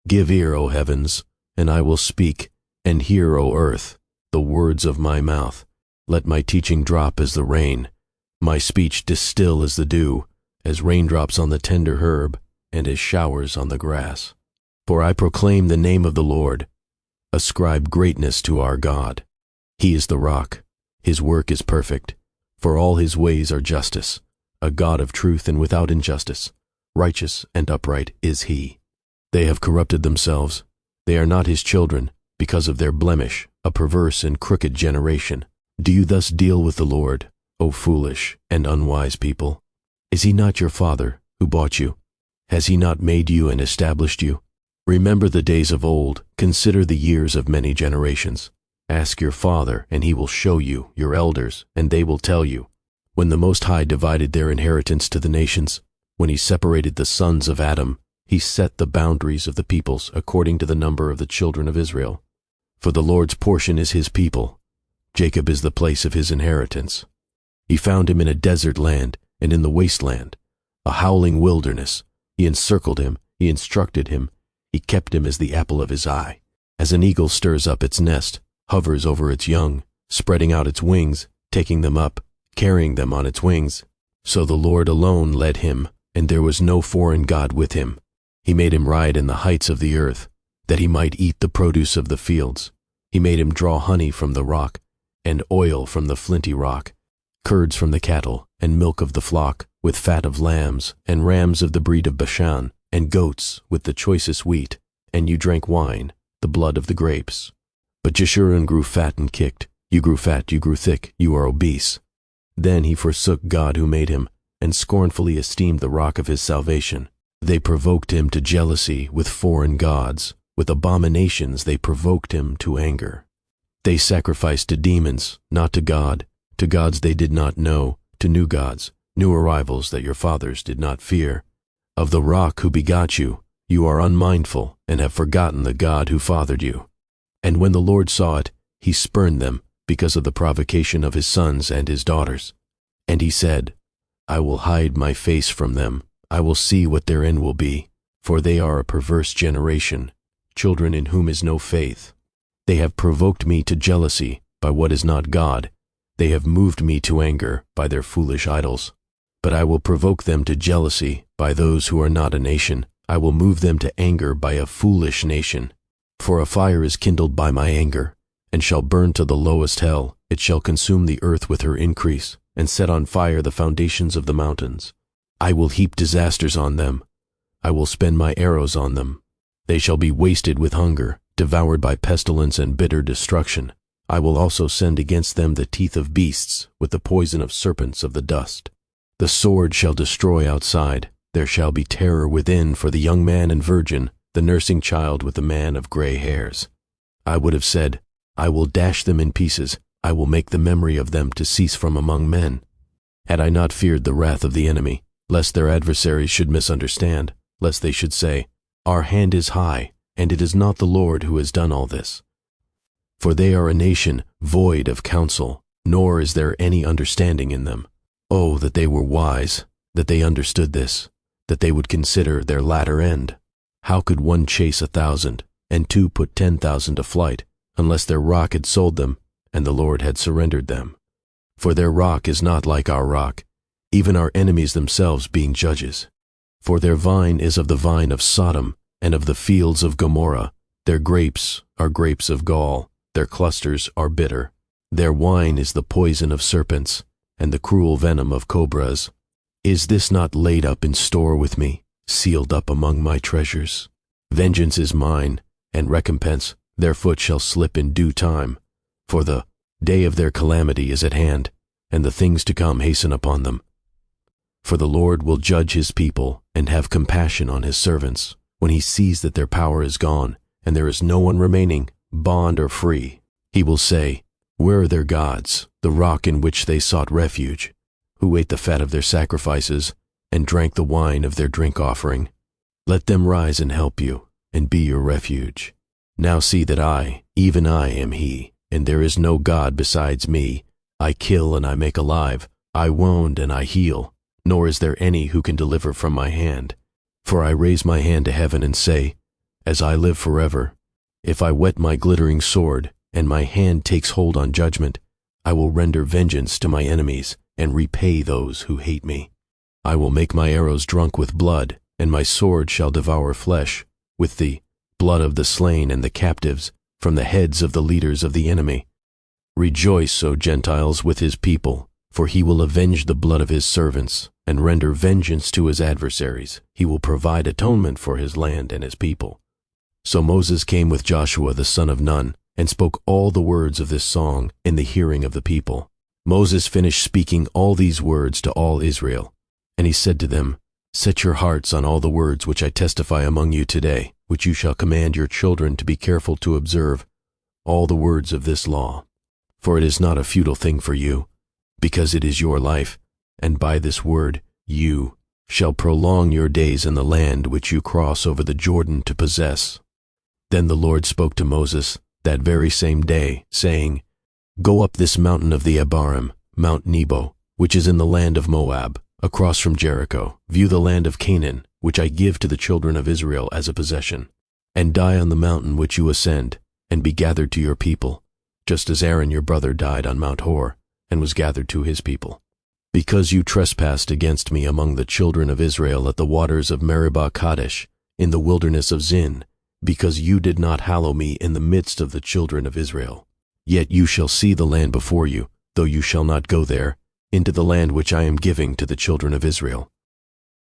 Give ear, O heavens, and I will speak, and hear, O earth, the words of my mouth. Let my teaching drop as the rain, my speech distill as the dew, as raindrops on the tender herb, and as showers on the grass. For I proclaim the name of the Lord. Ascribe greatness to our God. He is the rock. His work is perfect. For all his ways are justice. A God of truth and without injustice. Righteous and upright is he. They have corrupted themselves. They are not his children, because of their blemish, a perverse and crooked generation. Do you thus deal with the Lord, O foolish and unwise people? Is he not your father, who bought you? Has he not made you and established you? Remember the days of old, consider the years of many generations. Ask your father, and he will show you, your elders, and they will tell you. When the Most High divided their inheritance to the nations, when he separated the sons of Adam, he set the boundaries of the peoples according to the number of the children of Israel. For the Lord's portion is his people. Jacob is the place of his inheritance. He found him in a desert land and in the wasteland, a howling wilderness. He encircled him, he instructed him, he kept him as the apple of his eye. As an eagle stirs up its nest, hovers over its young, spreading out its wings, taking them up, carrying them on its wings. So the Lord alone led him, and there was no foreign god with him. He made him ride in the heights of the earth, that he might eat the produce of the fields. He made him draw honey from the rock, and oil from the flinty rock, curds from the cattle, and milk of the flock, with fat of lambs, and rams of the breed of Bashan, and goats with the choicest wheat, and you drank wine, the blood of the grapes. But Jeshurun grew fat and kicked. You grew fat, you grew thick, you are obese. Then he forsook God who made him, and scornfully esteemed the rock of his salvation. They provoked him to jealousy with foreign gods. With abominations they provoked him to anger. They sacrificed to demons, not to God, to gods they did not know, to new gods, new arrivals that your fathers did not fear. Of the rock who begot you, you are unmindful and have forgotten the God who fathered you. And when the Lord saw it, he spurned them because of the provocation of his sons and his daughters. And he said, I will hide my face from them. I will see what their end will be, for they are a perverse generation, children in whom is no faith. They have provoked me to jealousy by what is not God. They have moved me to anger by their foolish idols. But I will provoke them to jealousy by those who are not a nation. I will move them to anger by a foolish nation. For a fire is kindled by my anger, and shall burn to the lowest hell. It shall consume the earth with her increase, and set on fire the foundations of the mountains. I will heap disasters on them. I will spend my arrows on them. They shall be wasted with hunger, devoured by pestilence and bitter destruction. I will also send against them the teeth of beasts, with the poison of serpents of the dust. The sword shall destroy outside. There shall be terror within for the young man and virgin, the nursing child with the man of gray hairs. I would have said, I will dash them in pieces. I will make the memory of them to cease from among men. Had I not feared the wrath of the enemy, lest their adversaries should misunderstand, lest they should say, Our hand is high, and it is not the Lord who has done all this. For they are a nation void of counsel, nor is there any understanding in them. Oh, that they were wise, that they understood this, that they would consider their latter end. How could one chase 1,000, and two put 10,000 to flight, unless their rock had sold them, and the Lord had surrendered them? For their rock is not like our rock, even our enemies themselves being judges. For their vine is of the vine of Sodom, and of the fields of Gomorrah. Their grapes are grapes of gall, their clusters are bitter. Their wine is the poison of serpents, and the cruel venom of cobras. Is this not laid up in store with me, sealed up among my treasures? Vengeance is mine, and recompense, their foot shall slip in due time. For the day of their calamity is at hand, and the things to come hasten upon them. For the Lord will judge his people, and have compassion on his servants, when he sees that their power is gone, and there is no one remaining, bond or free. He will say, Where are their gods, the rock in which they sought refuge, who ate the fat of their sacrifices, and drank the wine of their drink offering? Let them rise and help you, and be your refuge. Now see that I, even I, am he, and there is no God besides me. I kill and I make alive, I wound and I heal, nor is there any who can deliver from my hand. For I raise my hand to heaven and say, as I live forever, if I whet my glittering sword, and my hand takes hold on judgment, I will render vengeance to my enemies, and repay those who hate me. I will make my arrows drunk with blood, and my sword shall devour flesh, with the blood of the slain and the captives, from the heads of the leaders of the enemy. Rejoice, O Gentiles, with his people, for he will avenge the blood of his servants, and render vengeance to his adversaries. He will provide atonement for his land and his people. So Moses came with Joshua the son of Nun, and spoke all the words of this song in the hearing of the people. Moses finished speaking all these words to all Israel, and he said to them, Set your hearts on all the words which I testify among you today, which you shall command your children to be careful to observe, all the words of this law. For it is not a futile thing for you, because it is your life, and by this word you shall prolong your days in the land which you cross over the Jordan to possess. Then the Lord spoke to Moses that very same day, saying, Go up this mountain of the Abarim, Mount Nebo, which is in the land of Moab, across from Jericho, view the land of Canaan, which I give to the children of Israel as a possession, and die on the mountain which you ascend, and be gathered to your people, just as Aaron your brother died on Mount Hor, and was gathered to his people. Because you trespassed against me among the children of Israel at the waters of Meribah Kadesh, in the wilderness of Zin, because you did not hallow me in the midst of the children of Israel. Yet you shall see the land before you, though you shall not go there, into the land which I am giving to the children of Israel.